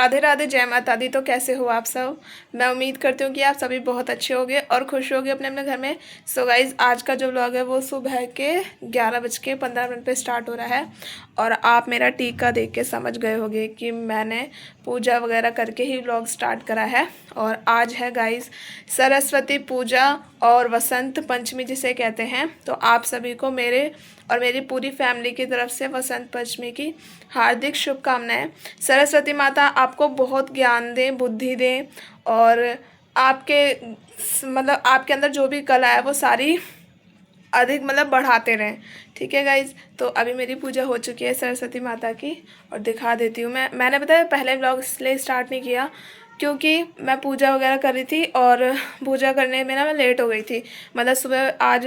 राधे राधे, जय माता दी। तो कैसे हो आप सब? मैं उम्मीद करती हूँ कि आप सभी बहुत अच्छे होंगे और खुश होंगे अपने अपने घर में। सो गाइज़, आज का जो व्लॉग है वो सुबह के 11:15 पे स्टार्ट हो रहा है और आप मेरा टीका देख के समझ गए होंगे कि मैंने पूजा वगैरह करके ही व्लॉग स्टार्ट करा है। और आज है गाइज़ सरस्वती पूजा और वसंत पंचमी जिसे कहते हैं। तो आप सभी को मेरे और मेरी पूरी फैमिली की तरफ से वसंत पंचमी की हार्दिक शुभकामनाएं। सरस्वती माता आपको बहुत ज्ञान दें, बुद्धि दें और आपके आपके अंदर जो भी कला है वो सारी अधिक बढ़ाते रहें। ठीक है गाइज़, तो अभी मेरी पूजा हो चुकी है सरस्वती माता की और दिखा देती हूँ। मैंने बताया पहले व्लॉग इसलिए स्टार्ट नहीं किया क्योंकि मैं पूजा वगैरह कर रही थी और पूजा करने में ना मैं लेट हो गई थी। सुबह आज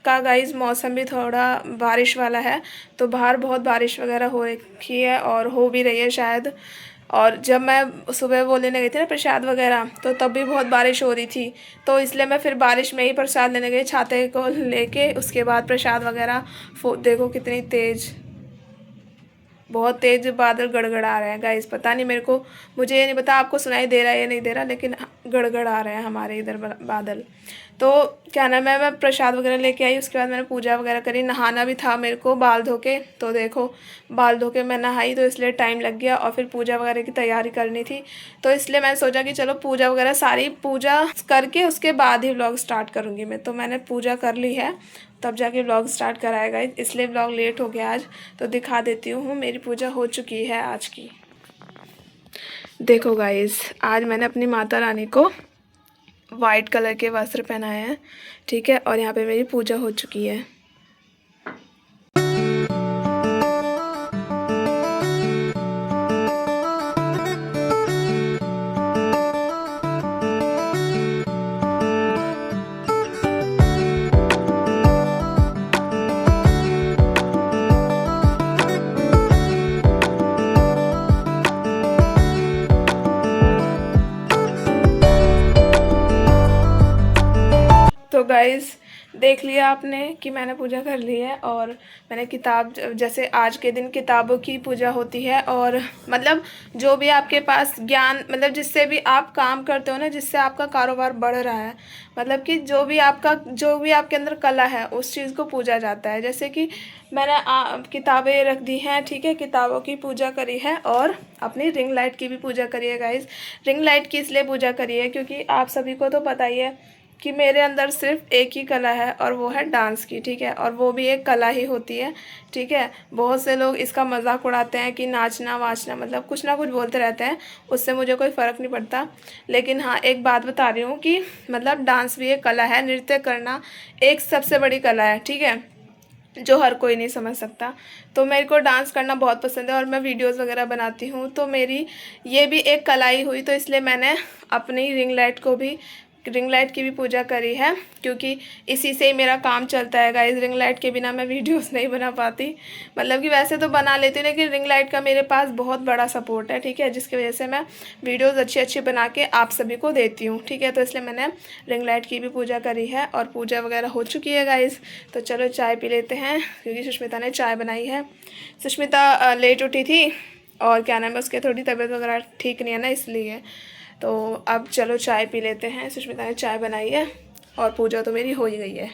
का गाइज़ मौसम भी थोड़ा बारिश वाला है, तो बाहर बहुत बारिश वगैरह हो रखी है और हो भी रही है शायद। और जब मैं सुबह वो लेने गई थी ना प्रसाद वगैरह, तो तब भी बहुत बारिश हो रही थी, तो इसलिए मैं फिर बारिश में ही प्रसाद लेने गई छाते को लेके। उसके बाद प्रसाद वगैरह देखो कितनी तेज़, बहुत तेज़ बादल गड़गड़ा रहे हैं गाइस। पता नहीं मुझे ये नहीं पता आपको सुनाई दे रहा है या नहीं दे रहा, लेकिन गड़गड़ा रहे हैं हमारे इधर बादल। तो क्या नाम है, मैं प्रसाद वगैरह लेके आई। उसके बाद मैंने पूजा वगैरह करी, नहाना भी था मेरे को बाल धो के। तो देखो बाल धो के मैं नहाई, तो इसलिए टाइम लग गया और फिर पूजा वगैरह की तैयारी करनी थी। तो इसलिए मैंने सोचा कि चलो पूजा वगैरह सारी पूजा करके उसके बाद ही व्लॉग स्टार्ट करूँगी मैं। तो मैंने पूजा कर ली है, तब जाके व्लॉग स्टार्ट कराएगा, इसलिए व्लॉग लेट हो गया आज। तो दिखा देती हूँ, मेरी पूजा हो चुकी है आज की। देखो गाइस, आज मैंने अपनी माता रानी को वाइट कलर के वस्त्र पहनाए हैं, ठीक है, और यहाँ पे मेरी पूजा हो चुकी है। तो गाइज़ देख लिया आपने कि मैंने पूजा कर ली है और मैंने किताब, जैसे आज के दिन किताबों की पूजा होती है और जो भी आपके पास ज्ञान, जिससे भी आप काम करते हो ना, जिससे आपका कारोबार बढ़ रहा है, कि जो भी आपके अंदर कला है उस चीज़ को पूजा जाता है। जैसे कि मैंने किताबें रख दी हैं, ठीक है, किताबों की पूजा करी है और अपनी रिंग लाइट की भी पूजा करी है गाइज़। रिंग लाइट की इसलिए पूजा करी है क्योंकि आप सभी को तो पता ही है कि मेरे अंदर सिर्फ एक ही कला है और वो है डांस की, ठीक है, और वो भी एक कला ही होती है, ठीक है। बहुत से लोग इसका मजाक उड़ाते हैं कि नाचना वाचना कुछ ना कुछ बोलते रहते हैं, उससे मुझे कोई फ़र्क नहीं पड़ता। लेकिन हाँ, एक बात बता रही हूँ कि डांस भी एक कला है, नृत्य करना एक सबसे बड़ी कला है, ठीक है, जो हर कोई नहीं समझ सकता। तो मेरे को डांस करना बहुत पसंद है और मैं वीडियोस वगैरह बनाती हूँ, तो मेरी ये भी एक कला ही हुई। तो इसलिए मैंने अपनी रिंग लाइट की भी पूजा करी है क्योंकि इसी से ही मेरा काम चलता है गाइस। रिंग लाइट के बिना मैं वीडियोस नहीं बना पाती, कि वैसे तो बना लेती हूँ, लेकिन रिंग लाइट का मेरे पास बहुत बड़ा सपोर्ट है, ठीक है, जिसकी वजह से मैं वीडियोस अच्छी अच्छी बना के आप सभी को देती हूँ, ठीक है। तो इसलिए मैंने रिंग लाइट की भी पूजा करी है और पूजा वगैरह हो चुकी है गाइस। तो चलो चाय पी लेते हैं क्योंकि सुष्मिता ने चाय बनाई है। सुष्मिता लेट उठी थी और क्या नाम है, उसके थोड़ी तबीयत वगैरह ठीक नहीं है ना, इसलिए। तो अब चलो चाय पी लेते हैं। सुष्मिता ने चाय बनाई है और पूजा तो मेरी हो ही गई है।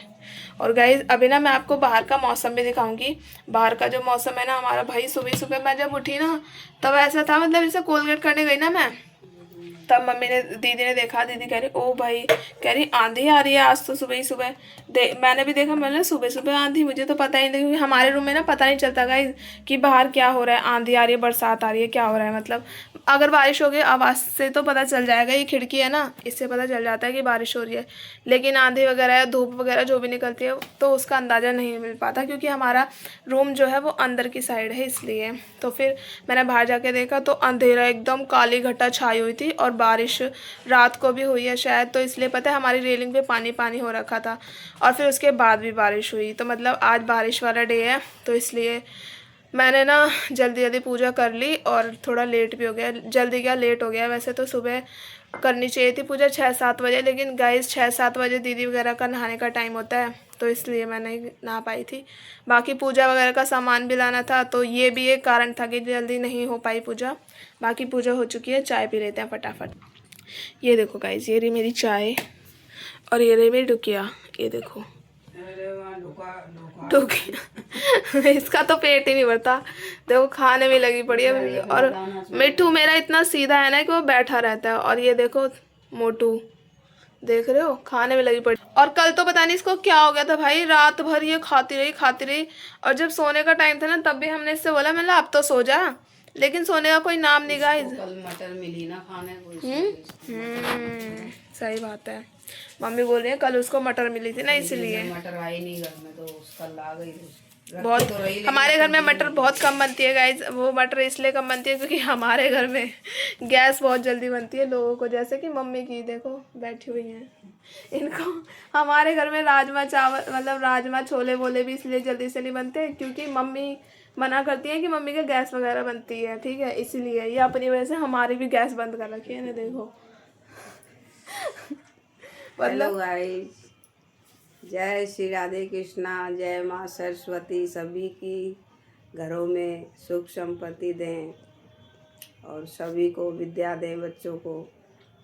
और गाइज अभी ना मैं आपको बाहर का मौसम भी दिखाऊंगी। बाहर का जो मौसम है ना हमारा, भाई सुबह सुबह मैं जब उठी ना तब ऐसा था, जैसे कोलगेट करने गई ना मैं, तब दीदी ने देखा, दीदी कह रही ओ भाई, कह रही आंधी आ रही है आज तो सुबह ही सुबह। मैंने भी देखा, मैंने सुबह सुबह आंधी, मुझे तो पता ही नहीं, क्योंकि हमारे रूम में ना पता नहीं चलता गाइस कि बाहर क्या हो रहा है, आंधी आ रही है, बरसात आ रही है, क्या हो रहा है। अगर बारिश हो गई आवाज़ से तो पता चल जाएगा, ये खिड़की है ना, इससे पता चल जाता है कि बारिश हो रही है। लेकिन आंधी वगैरह या धूप वगैरह जो भी निकलती है तो उसका अंदाज़ा नहीं मिल पाता, क्योंकि हमारा रूम जो है वो अंदर की साइड है, इसलिए। तो फिर मैंने बाहर जाके देखा तो अंधेरा, एकदम काली घटा छाई हुई थी और बारिश रात को भी हुई है शायद, तो इसलिए पता है हमारी रेलिंग पे पानी पानी हो रखा था और फिर उसके बाद भी बारिश हुई। तो आज बारिश वाला डे है, तो इसलिए मैंने ना जल्दी जल्दी पूजा कर ली और थोड़ा लेट भी हो गया। जल्दी क्या, लेट हो गया। वैसे तो सुबह करनी चाहिए थी पूजा 6-7 बजे, लेकिन गाइस 6-7 बजे दीदी वगैरह का नहाने का टाइम होता है, तो इसलिए मैं नहीं नहा पाई थी। बाकी पूजा वगैरह का सामान भी लाना था, तो ये भी एक कारण था कि जल्दी नहीं हो पाई पूजा। बाकी पूजा हो चुकी है, चाय पी लेते हैं फटाफट। ये देखो गाइस, ये रही मेरी चाय और ये रही मेरी डुकिया। ये देखो डुकिया इसका तो पेट ही नहीं भरता, देखो खाने में लगी पड़ी है। और मिट्टू मेरा इतना सीधा है ना कि वो बैठा रहता है। और ये देखो मोटू, देख रहे हो, खाने में लगी पड़ी। और कल तो पता नहीं इसको क्या हो गया था भाई, रात भर ये खाती रही। और जब सोने का टाइम था ना, तब भी हमने इससे बोला, मतलब अब तो सो जा, लेकिन सोने का कोई नाम नहीं गाइस। कल मटर मिली ना खाने को। सही बात है, मम्मी बोल रही है कल उसको मटर मिली थी ना, इसलिए। मटर आई नहीं घर में तो उसका ला गई। बहुत तो हमारे घर में मटर बहुत कम बनती है गाइज। वो मटर इसलिए कम बनती है क्योंकि हमारे घर में गैस बहुत जल्दी बनती है लोगों को, जैसे कि मम्मी की देखो बैठी हुई हैं। इनको हमारे घर में राजमा चावल, मतलब राजमा छोले वोले भी इसलिए जल्दी से नहीं बनते क्योंकि मम्मी मना करती है कि मम्मी के गैस वगैरह बनती है, ठीक है, इसीलिए। ये अपनी वजह से हमारी भी गैस बंद कर रखी है ना, देखो। मतलब जय श्री राधे कृष्णा, जय माँ सरस्वती सभी की घरों में सुख संपत्ति दें और सभी को विद्या दें, बच्चों को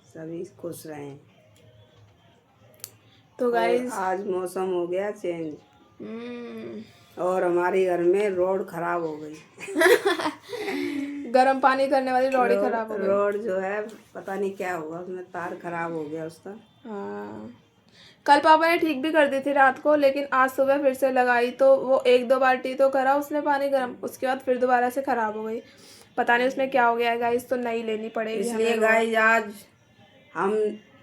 सभी खुश रहें। तो गाइस आज मौसम हो गया चेंज और हमारे घर में रोड खराब हो गई। गर्म पानी करने वाली रोड ही खराब हो गई। रोड जो है पता नहीं क्या हुआ, उसमें तार खराब हो गया उसका। हाँ, कल पापा ने ठीक भी कर दी थी रात को, लेकिन आज सुबह फिर से लगाई तो वो 1-2 बाल्टी तो करा उसने पानी गर्म, उसके बाद फिर दोबारा से ख़राब हो गई। पता नहीं उसमें क्या हो गया है गाइस, तो नई लेनी पड़ेगी। इसलिए गाइस आज हम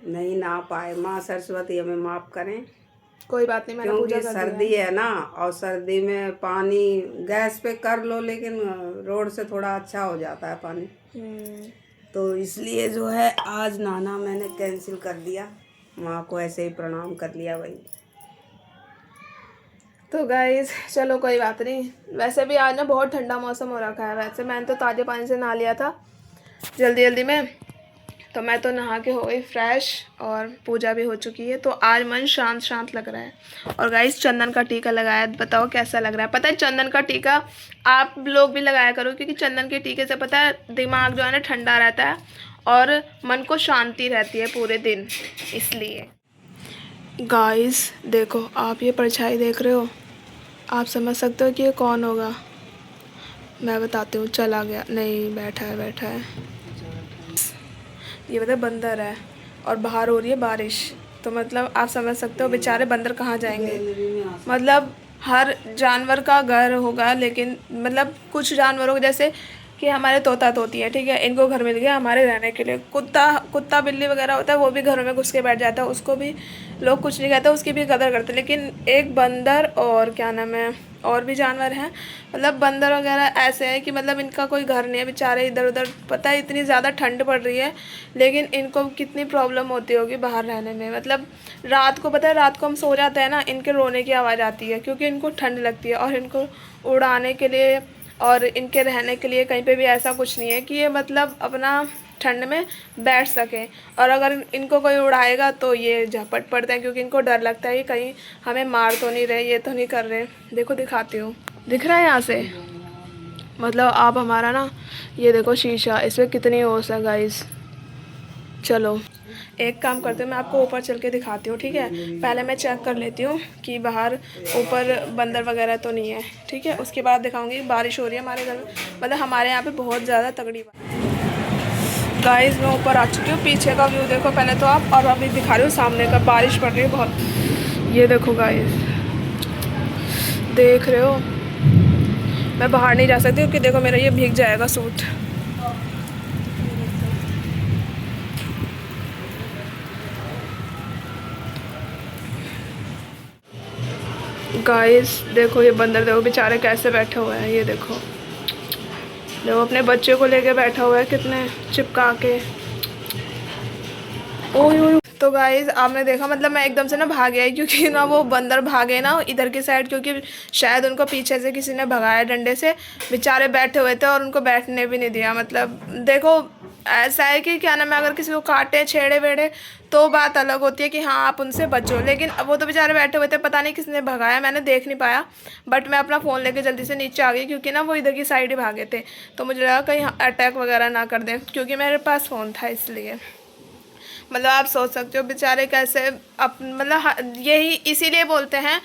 नहीं नहा पाए, माँ सरस्वती हमें माफ़ करें। कोई बात नहीं, मैंने पूजा कर दिया। सर्दी है ना, और सर्दी में पानी गैस पे कर लो, लेकिन रोड से थोड़ा अच्छा हो जाता है पानी। तो इसलिए जो है आज नहाना मैंने कैंसिल कर दिया, माँ को ऐसे ही प्रणाम कर लिया भाई। तो गाइस चलो कोई बात नहीं। वैसे भी आज ना बहुत ठंडा मौसम हो रखा है। वैसे मैंने तो ताज़े पानी से नहा लिया था जल्दी जल्दी में, तो मैं तो नहा के हो गई फ्रेश और पूजा भी हो चुकी है। तो आज मन शांत शांत लग रहा है। और गाइस चंदन का टीका लगाया, बताओ कैसा लग रहा है। पता है चंदन का टीका आप लोग भी लगाया करो, क्योंकि चंदन के टीके से पता है दिमाग जो है ना ठंडा रहता है और मन को शांति रहती है पूरे दिन, इसलिए। गाइस देखो, आप ये परछाई देख रहे हो, आप समझ सकते हो कि ये कौन होगा। मैं बताती हूँ, चला गया नहीं, बैठा है। ये पता है बंदर है और बाहर हो रही है बारिश, तो मतलब आप समझ सकते हो बेचारे बंदर कहाँ जाएंगे। मतलब हर जानवर का घर होगा, लेकिन मतलब कुछ जानवरों को, जैसे कि हमारे तोता तोती है, ठीक है, इनको घर मिल गया हमारे रहने के लिए। कुत्ता बिल्ली वगैरह होता है, वो भी घरों में घुस के बैठ जाता है, उसको भी लोग कुछ नहीं कहते, उसकी भी कदर करते। लेकिन एक बंदर और क्या नाम है, और भी जानवर हैं, मतलब बंदर वगैरह ऐसे हैं कि मतलब इनका कोई घर नहीं है, बेचारे इधर उधर। पता है इतनी ज़्यादा ठंड पड़ रही है, लेकिन इनको कितनी प्रॉब्लम होती होगी बाहर रहने में। मतलब रात को, पता है रात को हम सो जाते हैं ना, इनके रोने की आवाज़ आती है, क्योंकि इनको ठंड लगती है। और इनको उड़ाने के लिए और इनके रहने के लिए कहीं पे भी ऐसा कुछ नहीं है कि ये मतलब अपना ठंड में बैठ सकें। और अगर इनको कोई उड़ाएगा तो ये झपट पड़ते हैं, क्योंकि इनको डर लगता है कि कहीं हमें मार तो नहीं रहे, ये तो नहीं कर रहे। देखो दिखाती हूँ, दिख रहा है यहाँ से, मतलब आप हमारा ना, ये देखो शीशा, इसमें कितनी ओस है गाइस। चलो एक काम करते हैं, मैं आपको ऊपर चल के दिखाती हूँ, ठीक है। पहले मैं चेक कर लेती हूँ कि बाहर ऊपर बंदर वगैरह तो नहीं है, ठीक है, उसके बाद दिखाऊंगी। बारिश हो रही है हमारे घर में, मतलब हमारे यहाँ पे बहुत ज़्यादा तगड़ी गाइस। मैं ऊपर आ चुकी हूँ, पीछे का व्यू देखो पहले तो आप, और अभी दिखा रही हूँ सामने का। बारिश पड़ रही है बहुत, ये देखो गाइस, देख रहे हो। मैं बाहर नहीं जा सकती क्योंकि देखो मेरा ये भीग जाएगा सूट। गाइस देखो ये बंदर, देखो बेचारे कैसे बैठे हुए हैं। ये देखो अपने बच्चे को लेके बैठा हुआ है, कितने चिपका के। ओह तो गाइस आपने देखा, मतलब मैं एकदम से ना भाग गया, क्योंकि ना वो बंदर भागे ना इधर की साइड, क्योंकि शायद उनको पीछे से किसी ने भगाया डंडे से। बेचारे बैठे हुए थे और उनको बैठने भी नहीं दिया। मतलब देखो ऐसा है कि क्या नाम है, अगर किसी को काटे छेड़े वेड़े तो बात अलग होती है कि हाँ आप उनसे बचो, लेकिन अब वो तो बेचारे बैठे हुए थे, पता नहीं किसने भगाया, मैंने देख नहीं पाया। बट मैं अपना फ़ोन लेके जल्दी से नीचे आ गई क्योंकि ना वो इधर की साइड ही भागे थे, तो मुझे लगा कहीं अटैक वगैरह ना कर दें, क्योंकि मेरे पास फ़ोन था इसलिए। मतलब आप सोच सकते हो बेचारे कैसे मतलब यही इसीलिए बोलते हैं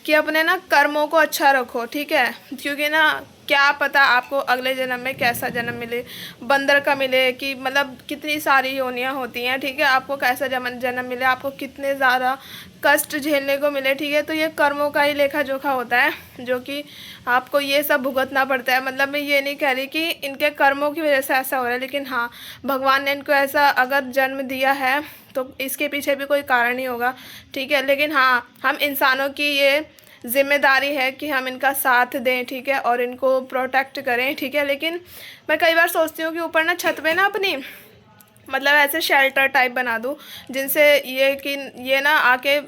कि अपने ना कर्मों को अच्छा रखो, ठीक है, क्योंकि ना क्या पता आपको अगले जन्म में कैसा जन्म मिले, बंदर का मिले कि मतलब कितनी सारी योनियां होती हैं, ठीक है, आपको कैसा जन्म मिले, आपको कितने ज़्यादा कष्ट झेलने को मिले, ठीक है, तो ये कर्मों का ही लेखा जोखा होता है जो कि आपको ये सब भुगतना पड़ता है। मतलब मैं ये नहीं कह रही कि इनके कर्मों की वजह से ऐसा हो रहा है, लेकिन हाँ भगवान ने इनको ऐसा अगर जन्म दिया है तो इसके पीछे भी कोई कारण ही होगा, ठीक है, लेकिन हाँ हम इंसानों की ये जिम्मेदारी है कि हम इनका साथ दें, ठीक है, और इनको प्रोटेक्ट करें, ठीक है। लेकिन मैं कई बार सोचती हूँ कि ऊपर ना छत पे ना अपनी मतलब ऐसे शेल्टर टाइप बना दूँ जिनसे ये कि ये ना आके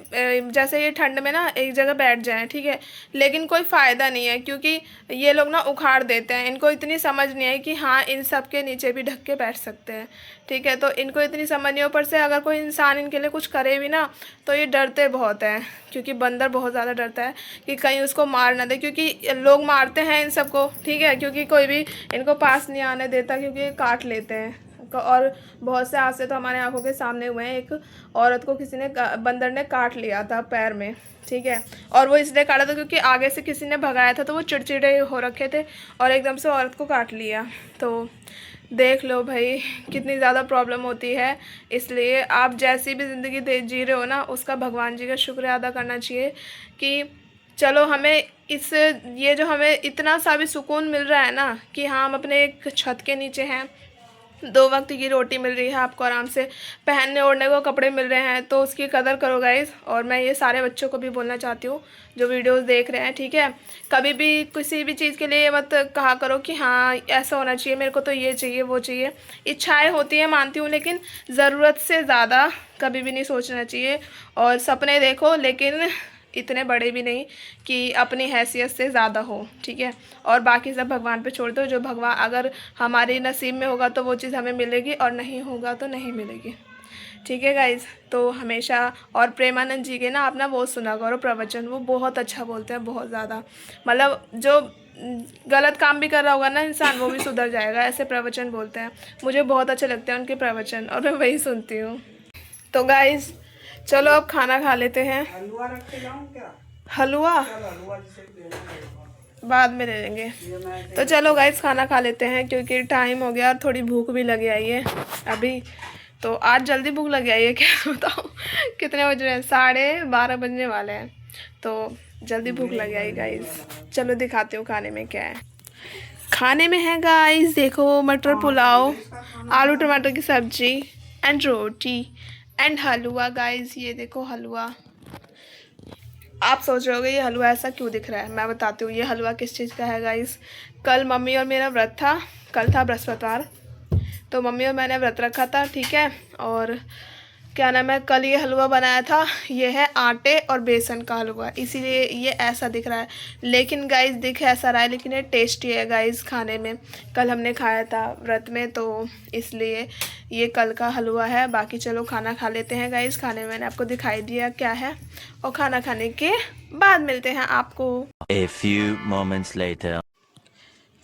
जैसे ये ठंड में ना एक जगह बैठ जाएं, ठीक है, लेकिन कोई फ़ायदा नहीं है क्योंकि ये लोग ना उखाड़ देते हैं, इनको इतनी समझ नहीं है कि हाँ इन सब के नीचे भी ढक के बैठ सकते हैं, ठीक है, तो इनको इतनी समझ नहीं, ऊपर से अगर कोई इंसान इनके लिए कुछ करे भी ना तो ये डरते बहुत हैं, क्योंकि बंदर बहुत ज़्यादा डरता है कि कहीं उसको मार ना दे, क्योंकि लोग मारते हैं इन सबको, ठीक है, क्योंकि कोई भी इनको पास नहीं आने देता क्योंकि ये काट लेते हैं। और बहुत से हादसे तो हमारे आंखों के सामने हुए हैं, एक औरत को किसी ने बंदर ने काट लिया था पैर में, ठीक है, और वो इसलिए काटा था क्योंकि आगे से किसी ने भगाया था, तो वो चिड़चिड़े हो रखे थे और एकदम से औरत को काट लिया। तो देख लो भाई कितनी ज़्यादा प्रॉब्लम होती है, इसलिए आप जैसी भी ज़िंदगी जी रहे हो ना उसका भगवान जी का शुक्रिया अदा करना चाहिए कि चलो हमें इस ये जो हमें इतना सा भी सुकून मिल रहा है ना कि हाँ हम अपने एक छत के नीचे हैं, 2 वक्त की रोटी मिल रही है आपको, आराम से पहनने ओढ़ने को कपड़े मिल रहे हैं, तो उसकी कदर करो गाइज़। और मैं ये सारे बच्चों को भी बोलना चाहती हूँ जो वीडियोस देख रहे हैं, ठीक है, कभी भी किसी भी चीज़ के लिए मत कहा करो कि हाँ ऐसा होना चाहिए, मेरे को तो ये चाहिए वो चाहिए। इच्छाएं होती हैं मानती हूँ, लेकिन ज़रूरत से ज़्यादा कभी भी नहीं सोचना चाहिए। और सपने देखो लेकिन इतने बड़े भी नहीं कि अपनी हैसियत से ज़्यादा हो, ठीक है, और बाकी सब भगवान पे छोड़ दो, जो भगवान अगर हमारे नसीब में होगा तो वो चीज़ हमें मिलेगी और नहीं होगा तो नहीं मिलेगी, ठीक है गाइज़। तो हमेशा और प्रेमानंद जी के ना आप ना वो सुना करो प्रवचन, वो बहुत अच्छा बोलते हैं, बहुत ज़्यादा, मतलब जो गलत काम भी कर रहा होगा ना इंसान वो भी सुधर जाएगा, ऐसे प्रवचन बोलते हैं, मुझे बहुत अच्छे लगते हैं उनके प्रवचन और मैं वही सुनती हूँ। तो गाइज़ चलो अब खाना खा लेते हैं। हलवा रख के लाऊं क्या? हलवा हलवा जिसे देना है। बाद में ले लेंगे। तो चलो गाइस खाना खा लेते हैं क्योंकि टाइम हो गया और थोड़ी भूख भी लगी आई है अभी, तो आज जल्दी भूख लगी आई है क्या बताओ कितने बज रहे हैं, 12:30 बजने वाले हैं, तो जल्दी भूख लगी आई गाइस। चलो दिखाती हूँ खाने में क्या है। खाने में है गाइस देखो मटर पुलाव, आलू टमाटर की सब्जी and roti and halwa guys, ये देखो हलवा। आप सोच रहे होगे ये हलवा ऐसा क्यों दिख रहा है, मैं बताती हूँ ये हलवा किस चीज़ का है गाइस। कल मम्मी और मेरा व्रत था, कल था बृहस्पतिवार, तो मम्मी और मैंने व्रत रखा था, ठीक है, और क्या नाम है कल ये हलवा बनाया था, ये है आटे और बेसन का हलवा, इसीलिए ये ऐसा दिख रहा है, लेकिन गाइस दिख ऐसा रहा है लेकिन ये टेस्टी है गाइस खाने में, कल हमने खाया था व्रत में, तो इसलिए ये कल का हलवा है। बाकी चलो खाना खा लेते हैं गाइस, खाने में मैंने आपको दिखाई दिया क्या है, और खाना खाने के बाद मिलते हैं आपको। A few moments later.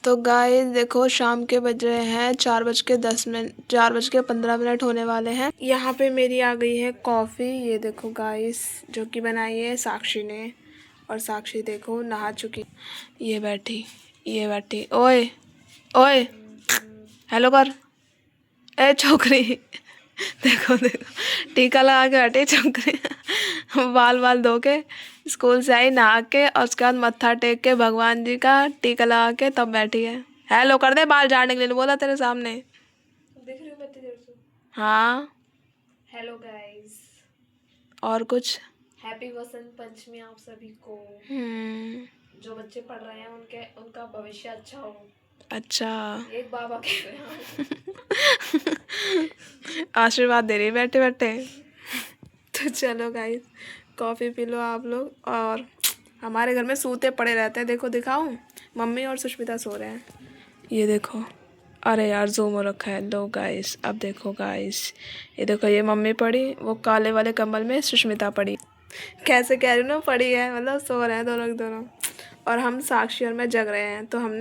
तो गाइस देखो शाम के बज रहे हैं 4:10, 4:15 होने वाले हैं। यहाँ पे मेरी आ गई है कॉफ़ी, ये देखो गाइस जो कि बनाई है साक्षी ने, और साक्षी देखो नहा चुकी, ये बैठी ओए ओए हेलो कर, ए छोकरी देखो टीका लगा के बैठी छोकरी बाल धो के स्कूल से आई नहा के, और उसके बाद मत्था टेक के भगवान जी का टीका लगा के तब बैठी है। हेलो कर दे, बाल झाड़ने के लिए बोला तेरे सामने, दिख रही हूँ इतनी देर से। हाँ हेलो गाइस, और कुछ हैप्पी वसंत पंचमी आप सभी को। जो बच्चे पढ़ रहे हैं उनका भविष्य अच्छा हो। अच्छा एक बाबा कह रहे हैं आशीर्वाद दे रही बैठे बैठे तो चलो गाइस कॉफ़ी पी लो आप लोग, और हमारे घर में सूते पड़े रहते हैं, देखो दिखाऊं, मम्मी और सुष्मिता सो रहे हैं, ये देखो अरे यार जूम हो रखा है। लो गाइस, अब देखो गाइस, ये देखो, ये मम्मी पड़ी, वो काले वाले कंबल में सुष्मिता पड़ी। कैसे कह रही हूँ ना, पड़ी है, मतलब सो रहे हैं दोनों के दोनों। और हम साक्षी और मैं जग रहे हैं, तो हम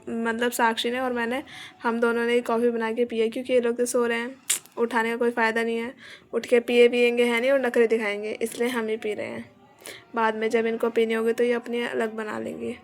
मतलब साक्षी ने और मैंने, हम दोनों ने कॉफ़ी बना के पी है, क्योंकि ये लोग तो सो रहे हैं, उठाने का कोई फ़ायदा नहीं है। उठ के पिएंगे है नहीं, और नखरे दिखाएंगे, इसलिए हम ही पी रहे हैं। बाद में जब इनको पीनी होगी तो ये अपनी अलग बना लेंगे।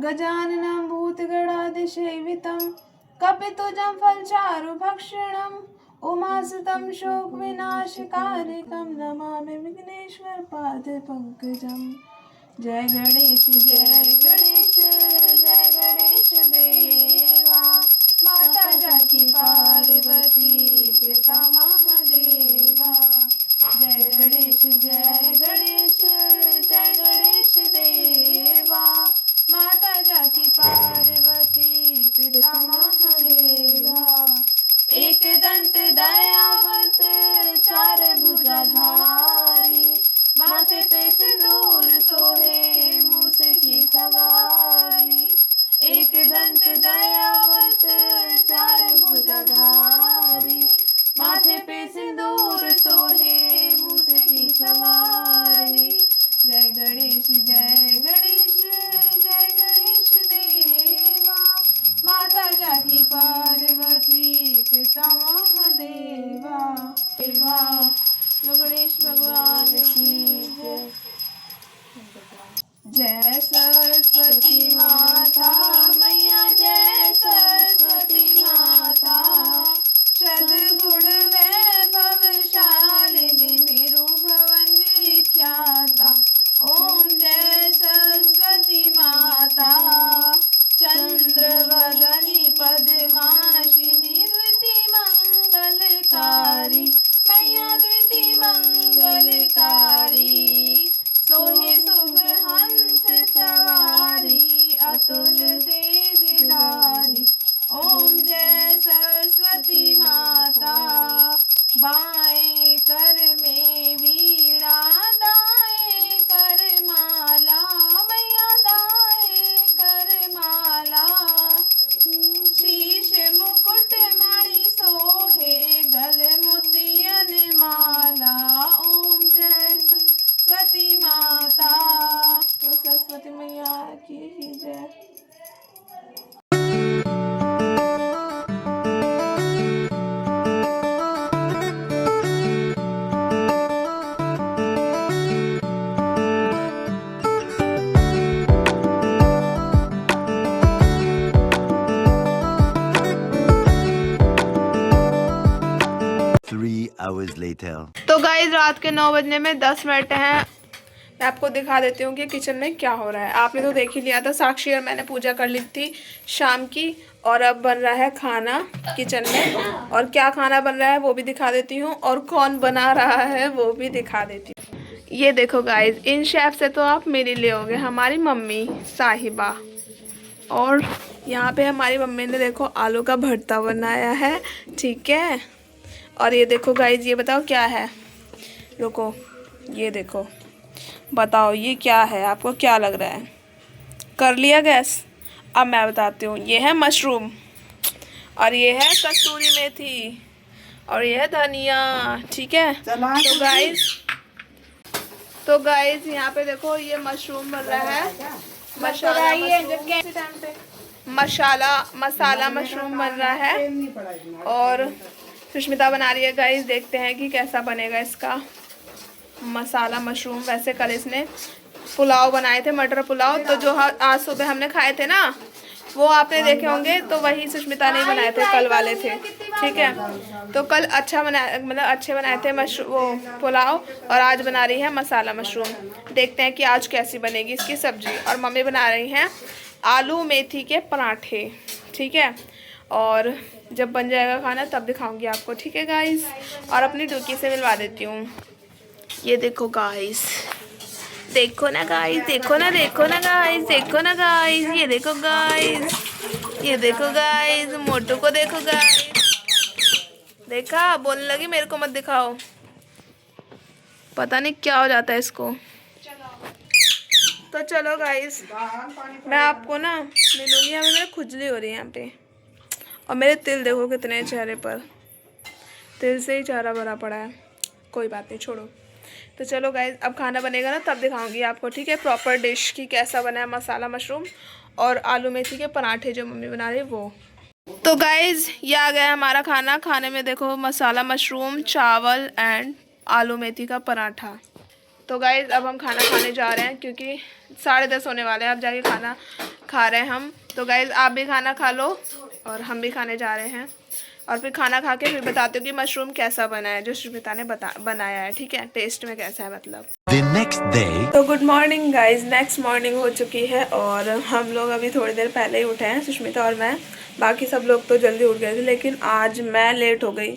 गजाननं भूतगणाधिसेवितं कपितुजं फलचारुभक्षणम् उमासुतं शोकविनाशकारिकं नमामि विघ्नेश्वरपादपङ्कजं। जय गणेश देवा, माता जाकी पार्वती पिता महादेवा। जय गणेश देवा, माता जाकी पार्वती पिता महादेवा। एक दंत दयावंत चार भुजाधारी, माथे पे सिंदूर सोहे मूस की सवारी। hours later. तो गाइस रात के 9 बजने में 10 मिनट हैं। मैं आपको दिखा देती हूँ कि किचन में क्या हो रहा है। आपने तो देख ही लिया था, साक्षी और मैंने पूजा कर ली थी शाम की। और अब बन रहा है खाना किचन में, और क्या खाना बन रहा है वो भी दिखा देती हूँ, और कौन बना रहा है वो भी दिखा देती हूँ। ये देखो गाइस, इन शेफ से तो आप मेरे लिए होगे, हमारी मम्मी साहिबा। और यहाँ पे हमारी मम्मी ने देखो आलू का भरता बनाया है, ठीक है। और ये देखो गाइस, ये बताओ क्या है, रुको, ये देखो, बताओ ये क्या है, आपको क्या लग रहा है? कर लिया गैस? अब मैं बताती हूँ। ये है मशरूम, और ये है कसूरी मेथी, और ये है धनिया, ठीक है। तो गाइस यहाँ पे देखो, ये मशरूम बन रहा है, मसाला मशरूम बन रहा है। और सुष्मिता बना रही है गाइस, देखते हैं कि कैसा बनेगा इसका मसाला मशरूम। वैसे कल इसने पुलाव बनाए थे, मटर पुलाव, तो जो आज सुबह हमने खाए थे ना, वो आपने देखे होंगे, तो वही सुष्मिता ने बनाए थे, कल वाले थे, ठीक है। तो कल अच्छा बनाया, मतलब अच्छे बनाए थे वो पुलाव, और आज बना रही है मसाला मशरूम। देखते हैं कि आज कैसी बनेगी इसकी सब्जी। और मम्मी बना रही हैं आलू मेथी के पराठे, ठीक है। और जब बन जाएगा खाना तब दिखाऊंगी आपको, ठीक है गाइस। और अपनी डुकी से मिलवा देती हूँ। ये देखो गाइस, देखो ना गाइस, देखो ना, देखो ना गाइस, देखो ना गाइस, ये देखो गाइस, ये देखो गाइस, मोटू को देखो गाइस। देखा, बोलने लगी मेरे को मत दिखाओ, पता नहीं क्या हो जाता है इसको। तो चलो गाइस, मैं आपको ना मिलूंगी। हमें मेरे खुजली हो रही है यहाँ पे, और मेरे तिल देखो कितने चेहरे पर, तिल से ही चेहरा भरा पड़ा है। कोई बात नहीं, छोड़ो। तो चलो गाइस, अब खाना बनेगा ना तब दिखाऊंगी आपको, ठीक है, प्रॉपर डिश की कैसा बना है मसाला मशरूम और आलू मेथी के पराठे जो मम्मी बना रही है वो। तो गाइस ये आ गया हमारा खाना। खाने में देखो मसाला मशरूम, चावल एंड आलू मेथी का पराठा। तो गाइस अब हम खाना खाने जा रहे हैं, क्योंकि 10:30 होने वाले हैं, अब जाके खाना खा रहे हैं हम। तो गाइस आप भी खाना खा लो, और हम भी खाने जा रहे हैं। और फिर खाना खा के फिर बताती हूँ कि मशरूम कैसा बना है, जो सुष्मिता ने बनाया है, ठीक है, टेस्ट में कैसा है मतलब। The next day. तो good morning guys, next morning हो चुकी है, और हम लोग अभी थोड़ी देर पहले ही उठे हैं, सुष्मिता और मैं। बाकी सब लोग तो जल्दी उठ गए थे, लेकिन आज मैं लेट हो गई,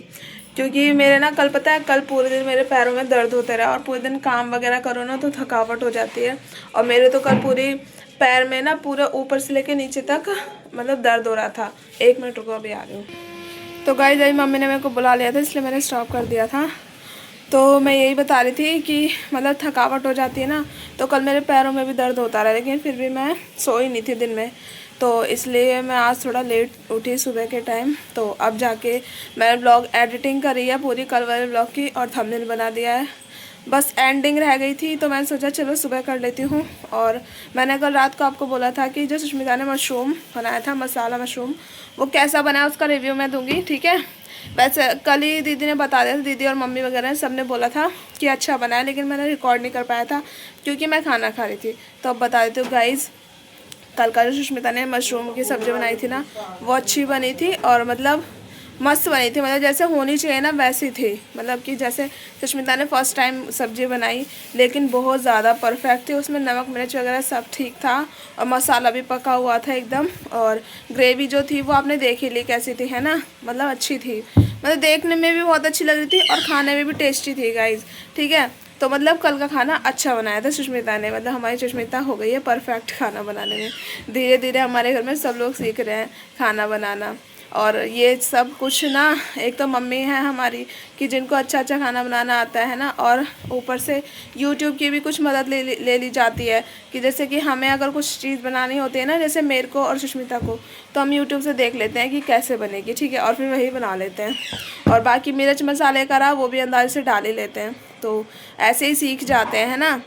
क्योंकि मेरे ना कल पता है, कल पूरे दिन मेरे पैरों में दर्द होता रहा, और पूरे दिन काम वगैरह करो ना तो थकावट हो जाती है। और मेरे तो कल पूरी पैर में ना पूरा ऊपर से लेके नीचे तक मतलब दर्द हो रहा था। 1 मिनट रुको, अभी आ रही हूँ। तो गाइस अभी मम्मी ने मेरे को बुला लिया था, इसलिए मैंने स्टॉप कर दिया था। तो मैं यही बता रही थी कि मतलब थकावट हो जाती है ना, तो कल मेरे पैरों में भी दर्द होता रहा, लेकिन फिर भी मैं सोई नहीं थी दिन में, तो इसलिए मैं आज थोड़ा लेट उठी सुबह के टाइम। तो अब जाके मैंने ब्लॉग एडिटिंग करी है पूरी कल वाले ब्लॉग की, और थंबनेल बना दिया है, बस एंडिंग रह गई थी, तो मैंने सोचा चलो सुबह कर लेती हूँ। और मैंने कल रात को आपको बोला था कि जो सुष्मिता ने मशरूम बनाया था, मसाला मशरूम, वो कैसा बनाया उसका रिव्यू मैं दूँगी, ठीक है। वैसे कल ही दीदी ने बता दिया था, दीदी और मम्मी वगैरह सब ने बोला था कि अच्छा बनाया, लेकिन मैंने रिकॉर्ड नहीं कर पाया था क्योंकि मैं खाना खा रही थी। तो अब बता देती हूँ गाइज़, कल का जो सुष्मिता ने मशरूम की सब्ज़ी बनाई थी ना, वो अच्छी बनी थी, और मतलब मस्त बनी थी, मतलब जैसे होनी चाहिए ना वैसी थी। मतलब कि जैसे सुष्मिता ने फर्स्ट टाइम सब्ज़ी बनाई, लेकिन बहुत ज़्यादा परफेक्ट थी, उसमें नमक मिर्च वगैरह सब ठीक था, और मसाला भी पका हुआ था एकदम। और ग्रेवी जो थी वो आपने देख ही ली कैसी थी, है ना, मतलब अच्छी थी, मतलब देखने में भी बहुत अच्छी लग रही थी, और खाने में भी टेस्टी थी गाइज़, ठीक है। तो मतलब कल का खाना अच्छा बनाया था सुष्मिता ने, मतलब हमारी सुष्मिता हो गई है परफेक्ट खाना बनाने में। धीरे धीरे हमारे घर में सब लोग सीख रहे हैं खाना बनाना। और ये सब कुछ ना, एक तो मम्मी है हमारी कि जिनको अच्छा अच्छा खाना बनाना आता है ना, और ऊपर से यूट्यूब की भी कुछ मदद ले ली जाती है, कि जैसे कि हमें अगर कुछ चीज़ बनानी होती है ना, जैसे मेरे को और सुष्मिता को, तो हम यूट्यूब से देख लेते हैं कि कैसे बनेगी, ठीक है, और फिर वही बना लेते हैं। और बाकी मिर्च मसाले का रहा वो भी अंदाज़े से डाल ही लेते हैं, तो ऐसे ही सीख जाते हैं ना।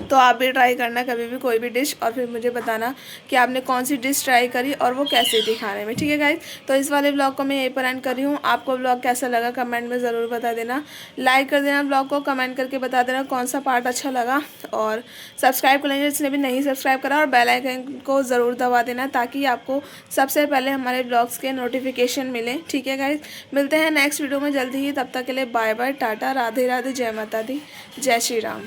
तो आप भी ट्राई करना कभी भी कोई भी डिश, और फिर मुझे बताना कि आपने कौन सी डिश ट्राई करी और वो कैसी थी खाने में। ठीक है गाइस, तो इस वाले ब्लॉग को मैं यहीं पर एंड कर रही हूँ। आपको ब्लॉग कैसा लगा कमेंट में ज़रूर बता देना, लाइक कर देना ब्लॉग को, कमेंट करके बता देना कौन सा पार्ट अच्छा लगा, और सब्सक्राइब कर लेना जिसने भी नहीं सब्सक्राइब करा, और बेल आइकन को ज़रूर दबा देना ताकि आपको सबसे पहले हमारे ब्लॉग्स के नोटिफिकेशन मिले। ठीक है गाइस, मिलते हैं नेक्स्ट वीडियो में जल्दी ही, तब तक के लिए बाय बाय, टाटा, राधे राधे, जय माता दी, जय श्री राम।